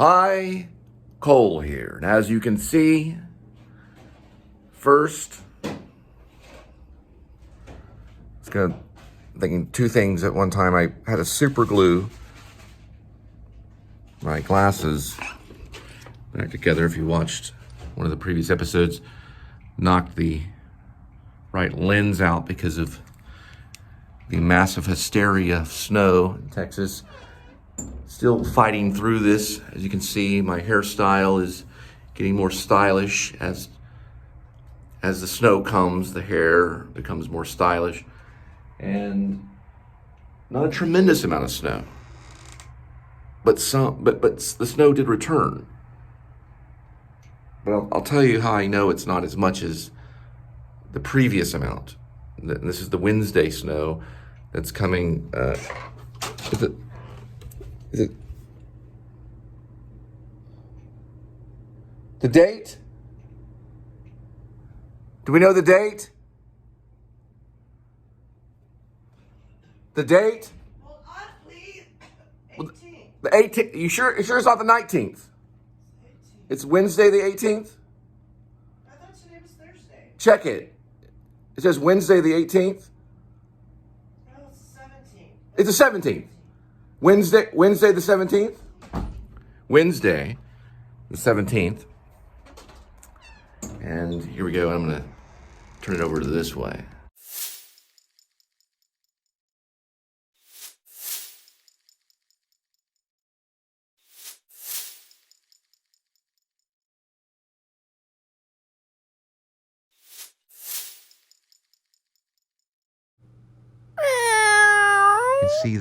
Hi, Cole here. And as you can see, first, thinking two things at one time. I had to super glue my glasses back together. If you watched one of the previous episodes, knocked the right lens out because of the massive hysteria of snow in Texas. Still fighting through this. As you can see, my hairstyle is getting more stylish as the snow comes. The hair becomes more stylish, and not a tremendous amount of snow, but the snow did return. But I'll tell you how I know it's not as much as the previous amount. This is the Wednesday snow that's coming. Is it the date? Do we know the date? The date? Hold on, please. 18th. The 18th. You sure it's not the 19th? It's Wednesday the 18th? I thought today was Thursday. Check it. It says Wednesday the 18th. No, it's the 17th. It's the 17th. Wednesday the 17th? Wednesday the 17th. And here we go. I'm going to turn it over to this way. You can see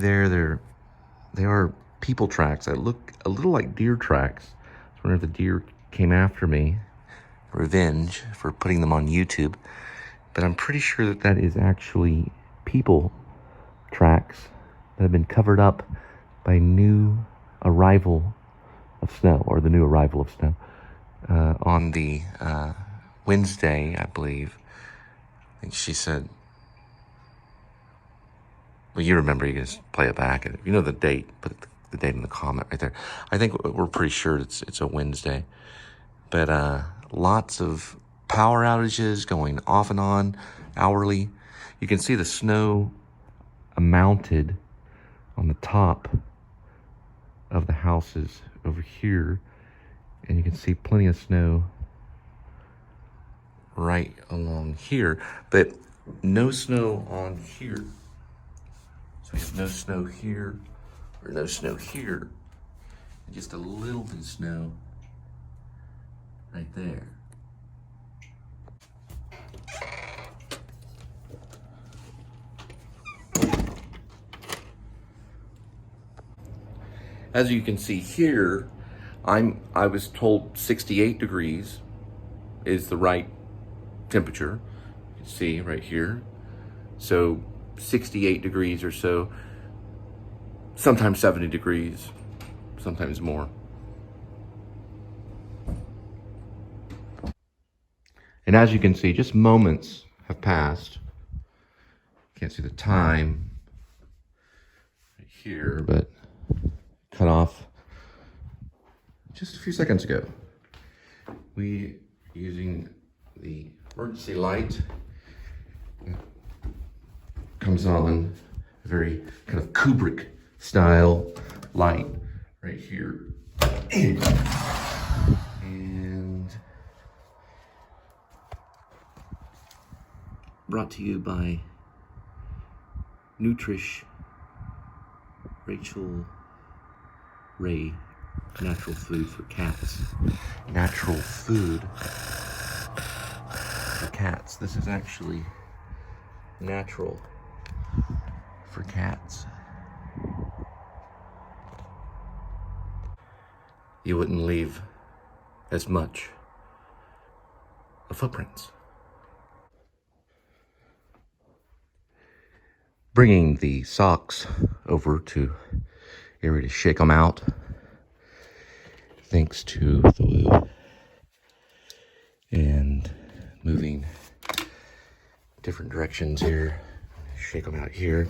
they are people tracks that look a little like deer tracks. I was wondering if the deer came after me. Revenge for putting them on YouTube. But I'm pretty sure that is actually people tracks that have been covered up by new arrival of snow, or the new arrival of snow, on the Wednesday, I believe. I think she said, well, you remember, you can just play it back. And if you know the date, put the date in the comment right there. I think we're pretty sure it's a Wednesday. But lots of power outages going off and on hourly. You can see the snow mounted on the top of the houses over here. And you can see plenty of snow right along here. But no snow on here. So we have no snow here, or no snow here. Just a little bit of snow right there. As you can see here, I was told 68 degrees is the right temperature. You can see right here. So 68 degrees or so, sometimes 70 degrees, sometimes more. And as you can see, just moments have passed. Can't see the time right here, but cut off just a few seconds ago. We using the emergency light. Comes on a very kind of Kubrick style light right here. And brought to you by Nutrish Rachel Ray, natural food for cats. Natural food for cats. This is actually natural for cats. You wouldn't leave as much of footprints. Bringing the socks over to area to shake them out, thanks to the lube, and moving different directions here. Shake them out here.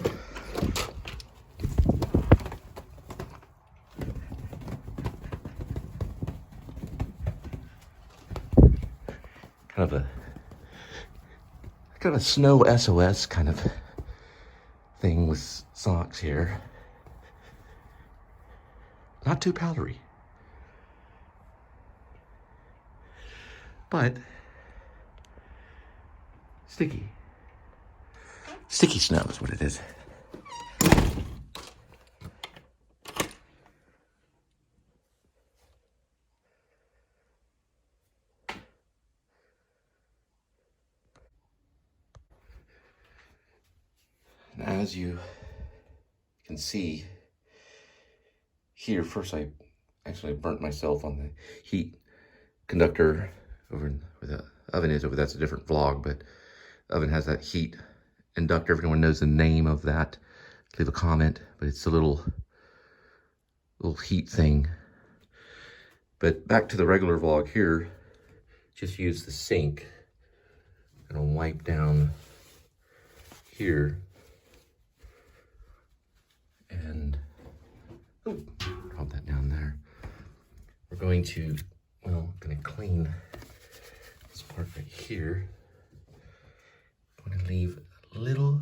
kind of a snow SOS kind of thing with socks here. Not too powdery, but sticky. Sticky snow is what it is. And as you can see here, first I actually burnt myself on the heat conductor over where the oven is over. That's a different vlog, but the oven has that heat inductor. If anyone knows the name of that, leave a comment. But it's a little heat thing. But back to the regular vlog here, just use the sink. I'm gonna wipe down here and drop that down there. We're going to, gonna clean this part right here. I'm gonna leave a little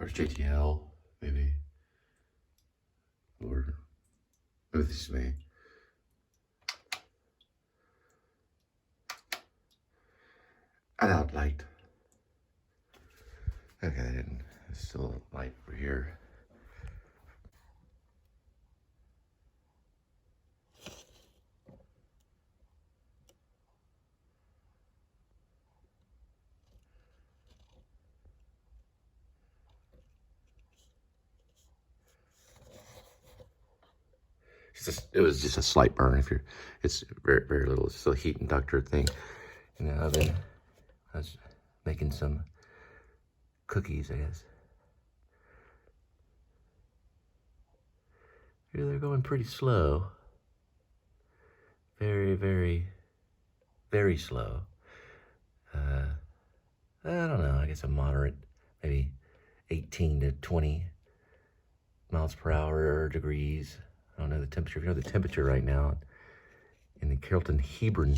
or JTL, maybe. Or maybe this is me. Add out light. Okay, I didn't. There's still light over here. It was just a slight burn. It's very, very little. It's still a heat inductor thing in the oven. I was making some cookies, I guess. Here they're going pretty slow. Very, very, very slow. I don't know, I guess a moderate, maybe 18 to 20 miles per hour or degrees. I don't know the temperature. If you know the temperature right now in the Carrollton Hebron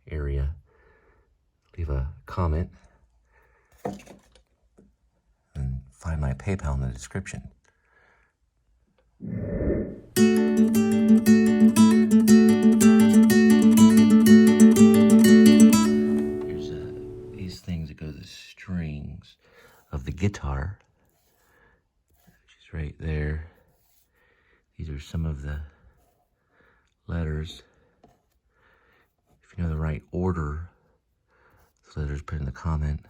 area, leave a comment and find my PayPal in the description. Here's these things that go to the strings of the guitar, which is right there. These are some of the letters. If you know the right order, the letters put in the comment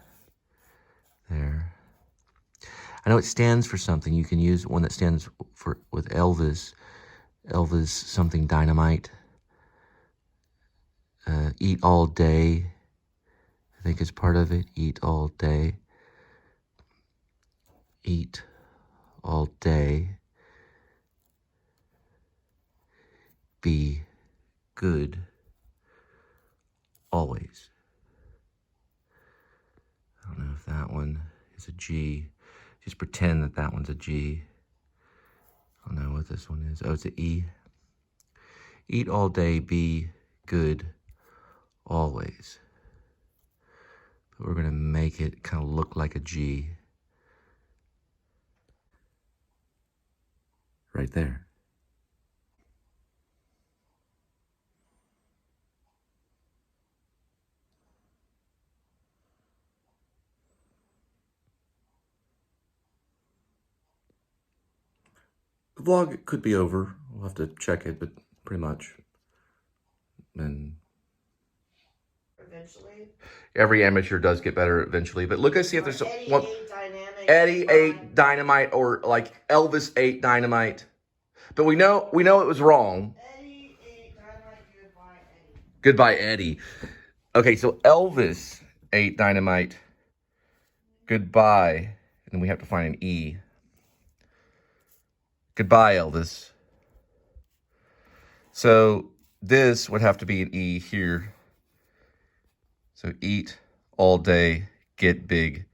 there. I know it stands for something. You can use one that stands for with Elvis. Elvis something dynamite. Eat all day. I think it's part of it. Eat all day. Eat all day. Be good always. I don't know if that one is a G. Just pretend that that one's a G. I don't know what this one is. Oh, it's an E. Eat all day, be good always. But we're gonna make it kind of look like a G. Right there. The vlog could be over. We'll have to check it, but pretty much. And Eventually. every amateur does get better eventually. But look, I see if there's one. Any dynamic Eddie ate dynamite, or like Elvis ate dynamite. But we know it was wrong. Eddie ate dynamite. Goodbye, Eddie. Goodbye, Eddie. Okay, so Elvis ate dynamite. Goodbye. And then we have to find an E. Goodbye, Elvis. So this would have to be an E here. So eat all day, get big,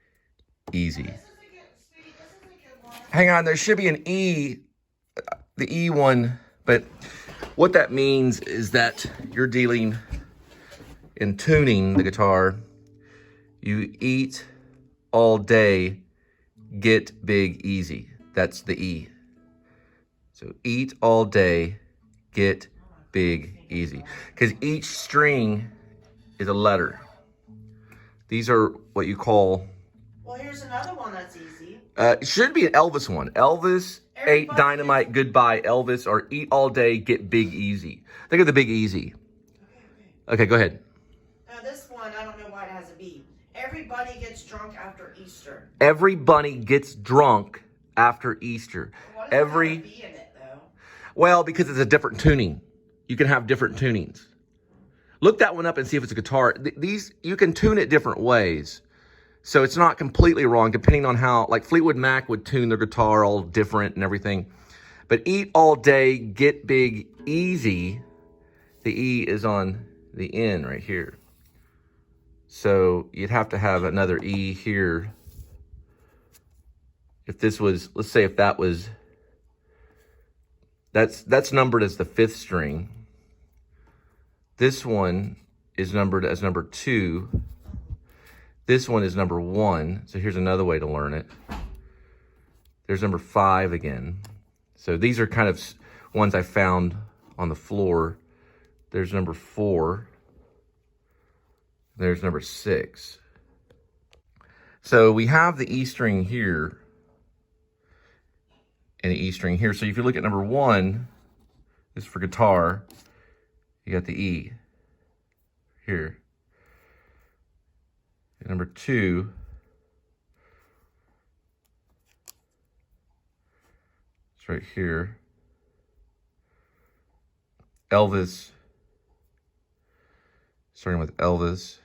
easy. This is a good one. Hang on, there should be an E, the E one, but what that means is that you're dealing in tuning the guitar. You eat all day, get big, easy. That's the E. So eat all day, get big, easy. Because each string is a letter. These are what you call... Well, here's another one that's easy. It should be an Elvis one. Elvis ate Everybody dynamite, goodbye, Elvis, or eat all day, get big, easy. Think of the big easy. Okay, go ahead. Now this one, I don't know why it has a B. Everybody gets drunk after Easter. Everybody gets drunk after Easter. Why does it have a B in it, though? Well, because it's a different tuning. You can have different tunings. Look that one up and see if it's a guitar. These, you can tune it different ways. So it's not completely wrong, depending on how, like Fleetwood Mac would tune their guitar all different and everything. But eat all day, get big, easy. The E is on the N right here. So you'd have to have another E here. If this was, let's say if that was, that's numbered as the 5th string. This one is numbered as number 2. This one is number 1. So here's another way to learn it. There's number 5 again. So these are kind of ones I found on the floor. There's number 4. There's number 6. So we have the E string here and the E string here. So if you look at number 1, this is for guitar, you got the E here. And number 2, it's right here. Elvis, starting with Elvis.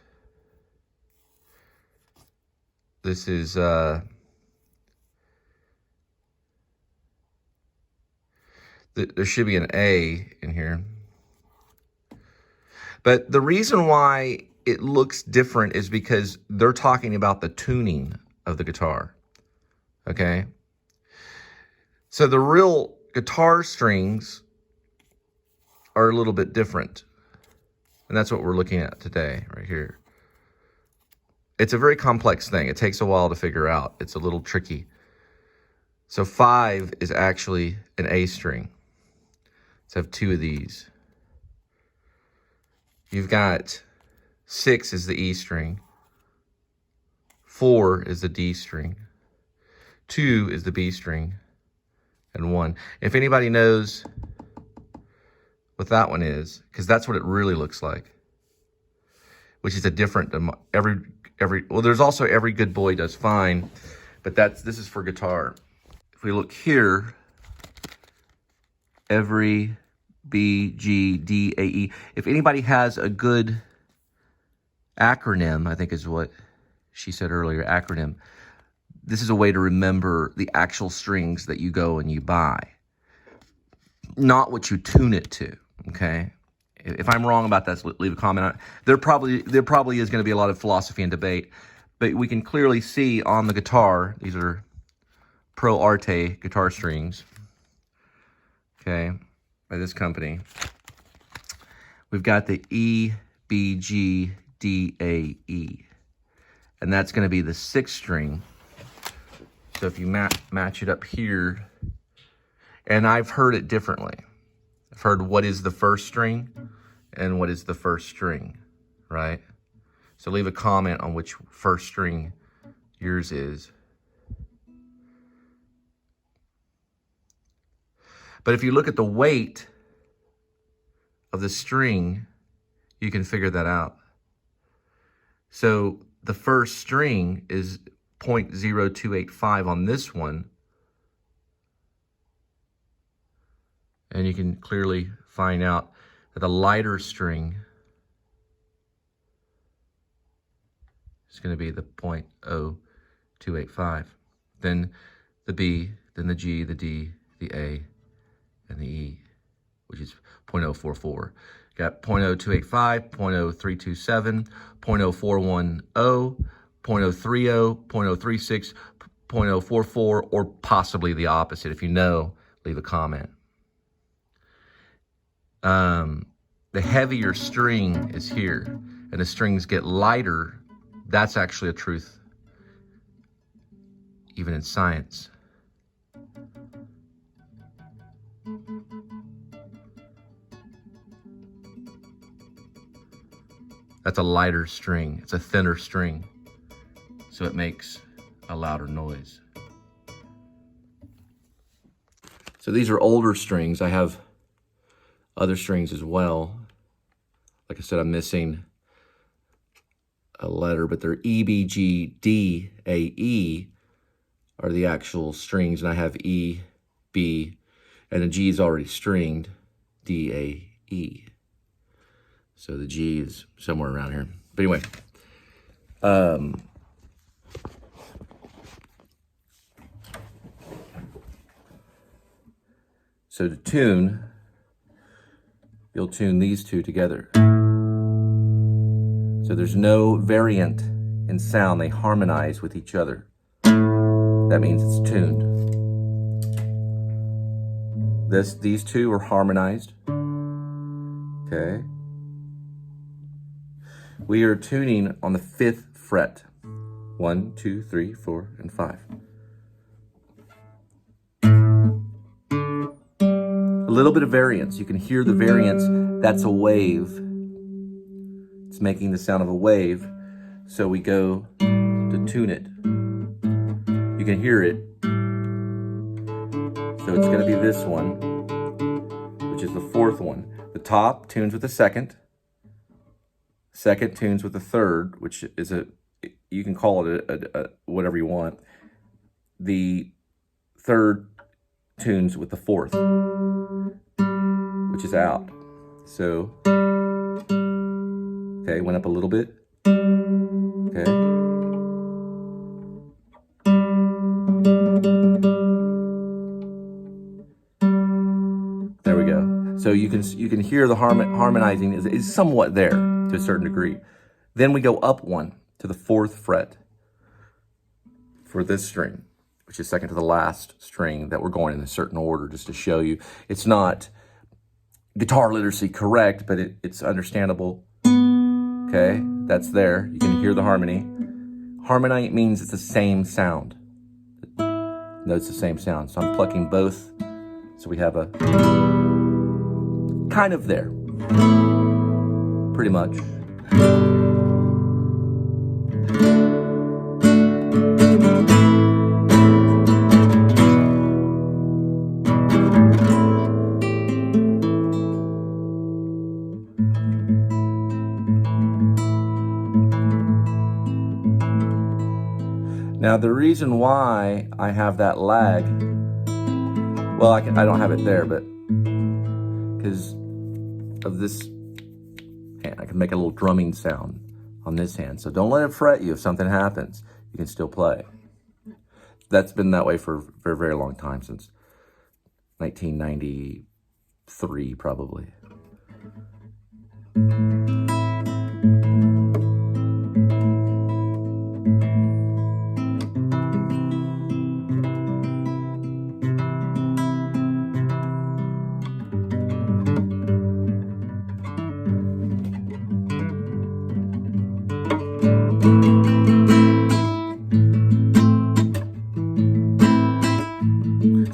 This is there should be an A in here. But the reason why it looks different is because they're talking about the tuning of the guitar. Okay? So the real guitar strings are a little bit different. And that's what we're looking at today, right here. It's a very complex thing. It takes a while to figure out. It's a little tricky. So 5 is actually an A string. Let's have 2 of these. You've got 6 is the E string. 4 is the D string. 2 is the B string. And 1. If anybody knows what that one is, because that's what it really looks like, which is a different, well, there's also Every Good Boy Does Fine, but this is for guitar. If we look here, every B, G, D, A, E. If anybody has a good acronym, I think is what she said earlier, acronym, this is a way to remember the actual strings that you go and you buy, not what you tune it to, okay? If I'm wrong about that, leave a comment on it. There probably is going to be a lot of philosophy and debate, but we can clearly see on the guitar, these are Pro Arte guitar strings, okay, by this company. We've got the E, B, G, D, A, E, and that's going to be the 6th string. So if you match it up here, and I've heard it differently. I've heard what is the 1st string and what is the 1st string, right? So leave a comment on which 1st string yours is. But if you look at the weight of the string, you can figure that out. So the 1st string is 0.0285 on this one. And you can clearly find out that the lighter string is going to be the 0.0285. Then the B, then the G, the D, the A, and the E, which is 0.044. Got 0.0285, 0.0327, 0.0410, 0.030, 0.036, 0.044, or possibly the opposite. If you know, leave a comment. The heavier string is here, and the strings get lighter. That's actually a truth, even in science. That's a lighter string. It's a thinner string, so it makes a louder noise. So these are older strings. I have other strings as well. Like I said, I'm missing a letter, but they're E, B, G, D, A, E are the actual strings, and I have E, B, and the G is already stringed, D, A, E. So the G is somewhere around here. But anyway, so to tune, you'll tune these two together. So there's no variant in sound. They harmonize with each other. That means it's tuned. These two are harmonized. Okay. We are tuning on the 5th fret. 1, 2, 3, 4, and 5. A little bit of variance. You can hear the variance. That's a wave. It's making the sound of a wave. So we go to tune it. You can hear it. So it's going to be this one, which is the 4th one. The top tunes with the 2nd. 2nd tunes with the 3rd, which is you can call it a whatever you want. The 3rd tunes with the 4th, which is out. So, okay, went up a little bit. Okay. There we go. So you can hear the harmonizing is somewhat there to a certain degree. Then we go up one to the 4th fret for this string, which is second to the last string that we're going in a certain order, just to show you. It's not guitar literacy correct, but it's understandable. Okay, that's there. You can hear the harmony. Harmony means it's the same sound. No, it's the same sound. So I'm plucking both. So we have a kind of there. Pretty much. Now the reason why I have that lag, well, I don't have it there, but because of this hand, I can make a little drumming sound on this hand. So don't let it fret you if something happens. You can still play. That's been that way for a very, very long time, since 1993 probably.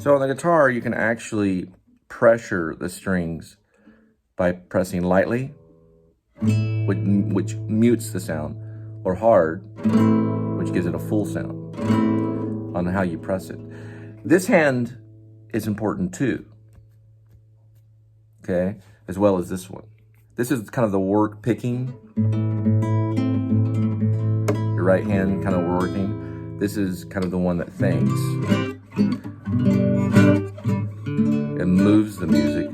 So on the guitar, you can actually pressure the strings by pressing lightly, which mutes the sound, or hard, which gives it a full sound, on how you press it. This hand is important too, okay, as well as this one. This is kind of the work picking. Your right hand kind of working. This is kind of the one that thinks and moves the music.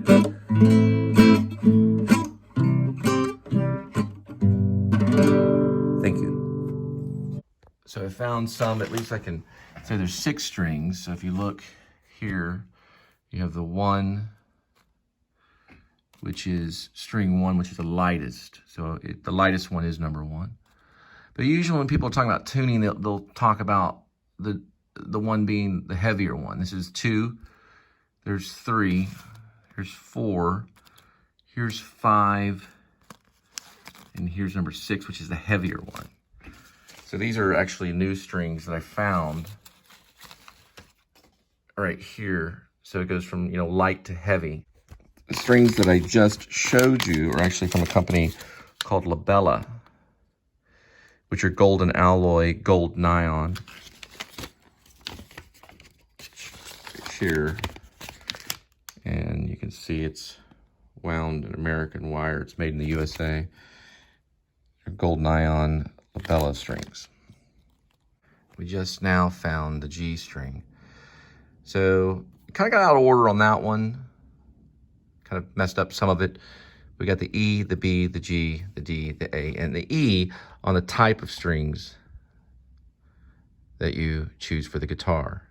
Thank you. So I found some, at least I can say there's 6 strings. So if you look here, you have the 1, which is string 1, which is the lightest. So the lightest one is number 1. But usually when people are talking about tuning, they'll talk about the one being the heavier one. This is 2, there's 3, here's 4, here's 5, and here's number 6, which is the heavier one. So these are actually new strings that I found right here. So it goes from, light to heavy. The strings that I just showed you are actually from a company called Labella, which are golden alloy, gold nylon. Here, and you can see it's wound in American wire. It's made in the USA. They're gold nylon Labella strings. We just now found the G string. So kind of got out of order on that one. Kind of messed up some of it. We got the E, the B, the G, the D, the A, and the E on the type of strings that you choose for the guitar.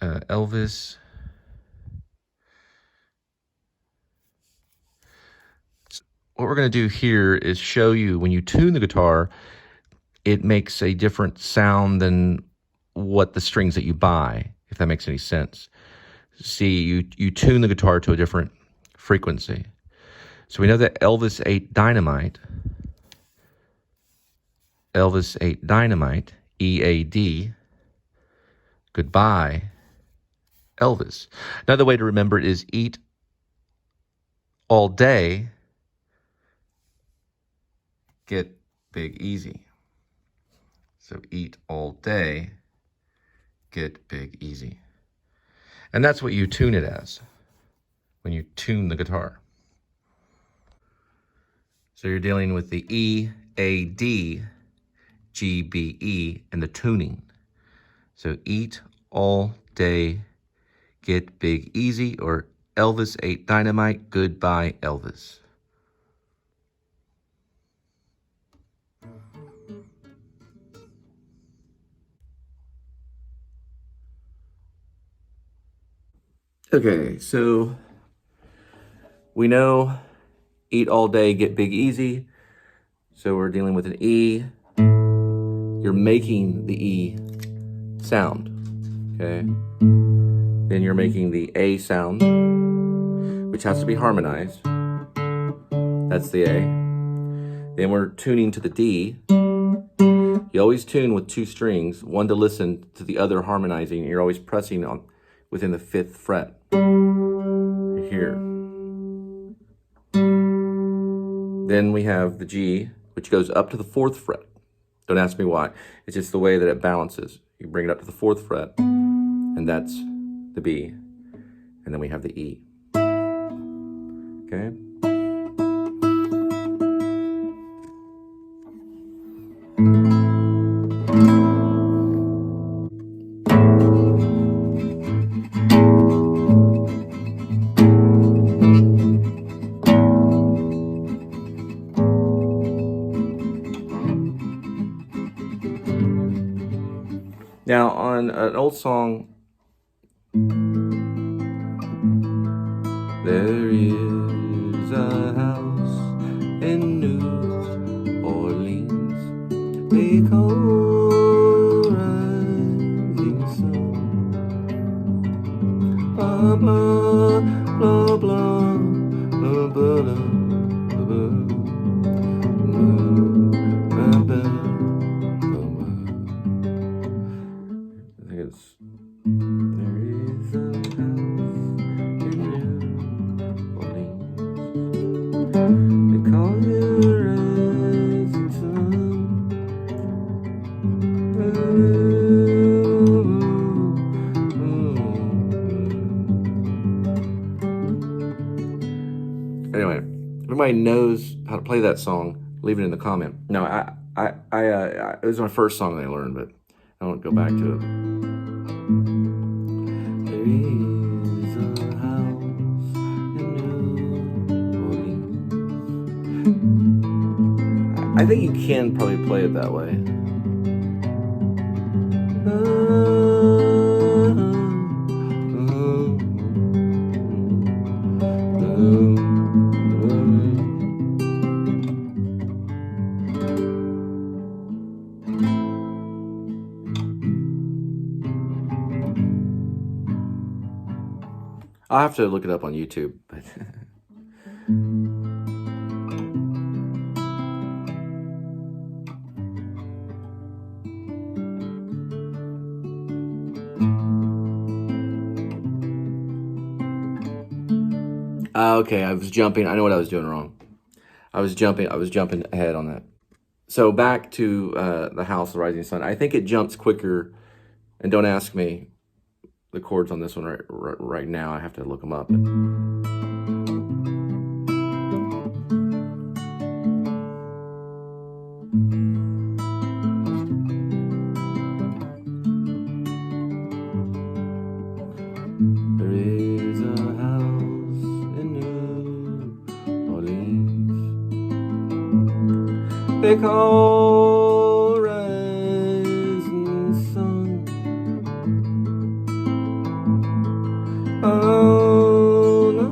Elvis. What we're going to do here is show you when you tune the guitar, it makes a different sound than what the strings that you buy, if that makes any sense. See, you tune the guitar to a different frequency. So we know that Elvis ate dynamite. Elvis ate dynamite, EAD. Goodbye, Elvis. Another way to remember it is eat all day, get big easy. So eat all day, get big easy. And that's what you tune it as when you tune the guitar. So you're dealing with the E, A, D, G, B, E, and the tuning. So eat all day, get big easy, or Elvis ate dynamite, goodbye Elvis. Okay, so we know eat all day, get big easy. So we're dealing with an E. You're making the E sound, okay? Then you're making the A sound, which has to be harmonized. That's the A. Then we're tuning to the D. You always tune with 2 strings, one to listen to the other harmonizing. You're always pressing on within the 5th fret. Here. Then we have the G, which goes up to the 4th fret. Don't ask me why. It's just the way that it balances. You bring it up to the 4th fret, and that's the B. And then we have the E. Okay? Now, on an old song, there is a house in New Orleans they call Rising Sun. Blah, blah, blah, blah, blah, blah, blah, blah, blah, blah. There is a house in New Orleans. They call it Rising Sun. Anyway, if anybody knows how to play that song, leave it in the comment. No, It was my first song that I learned, but I won't go back to it. There is a house in New Orleans. I think you can probably play it that way. I'll have to look it up on YouTube, but okay, I was jumping. I know what I was doing wrong. I was jumping ahead on that. So back to the House of the Rising Sun. I think it jumps quicker, and don't ask me the chords on this one right now. I have to look them up. There is a house in New Orleans they call Rising Sun. Oh no.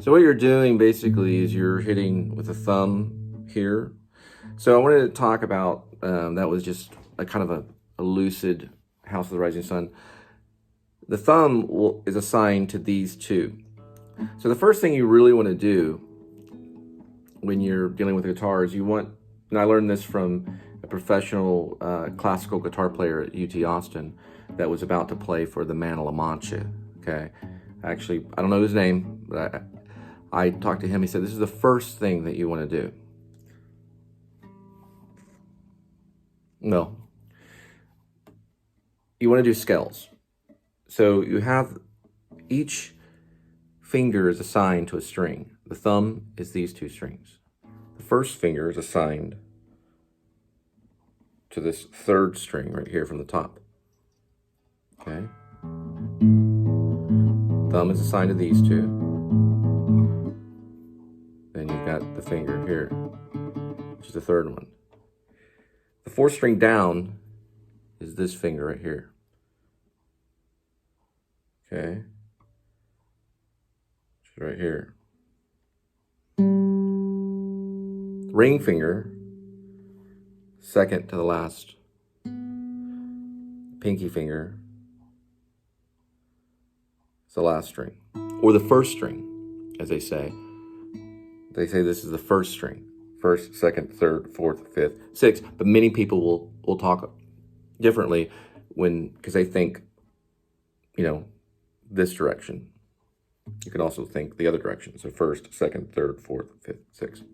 So what you're doing basically is you're hitting with a thumb here. So I wanted to talk about, that was just a kind of a lucid House of the Rising Sun. The thumb is assigned to these two. So the first thing you really want to do when you're dealing with guitar is and I learned this from a professional classical guitar player at UT Austin that was about to play for the Man of La Mancha, okay? Actually, I don't know his name, but I talked to him. He said, this is the first thing that you want to do. No. You want to do scales. So you have each finger is assigned to a string. The thumb is these two strings. The first finger is assigned to this third string right here from the top. Okay? Thumb is assigned to these two. Then you've got the finger here, which is the third one. The fourth string down is this finger right here. Okay? Which is right here. Ring finger, second to the last. Pinky finger is the last string, or the first string, as they say. They say this is the first string. First, second, third, fourth, fifth, sixth. But many people will talk differently because they think, this direction. You can also think the other direction. So first, second, third, fourth, fifth, sixth.